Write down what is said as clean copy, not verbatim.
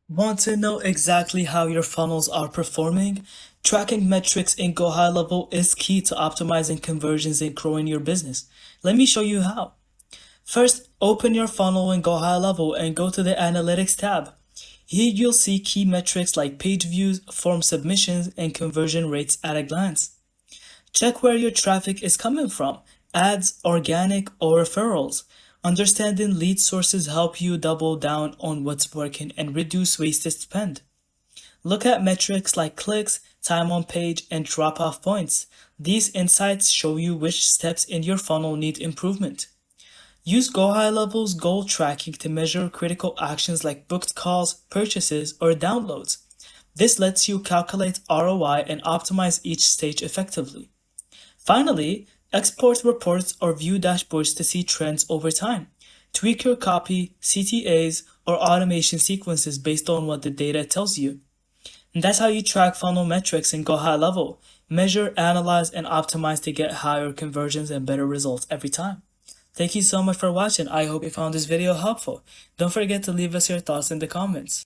Want to know exactly how your funnels are performing? Tracking metrics in GoHighLevel is key to optimizing conversions and growing your business. Let me show you how. First, open your funnel in GoHighLevel and go to the Analytics tab. Here you'll see key metrics like page views, form submissions, and conversion rates at a glance. Check where your traffic is coming from, ads, organic, or referrals. Understanding lead sources help you double down on what's working and reduce wasted spend. Look at metrics like clicks, time on page, and drop-off points. These insights show you which steps in your funnel need improvement. Use GoHighLevel's goal tracking to measure critical actions like booked calls, purchases, or downloads. This lets you calculate ROI and optimize each stage effectively. Finally, export reports or view dashboards to see trends over time. Tweak your copy, CTAs, or automation sequences based on what the data tells you. And that's how you track funnel metrics in GoHighLevel. Measure, analyze, and optimize to get higher conversions and better results every time. Thank you so much for watching. I hope you found this video helpful. Don't forget to leave us your thoughts in the comments.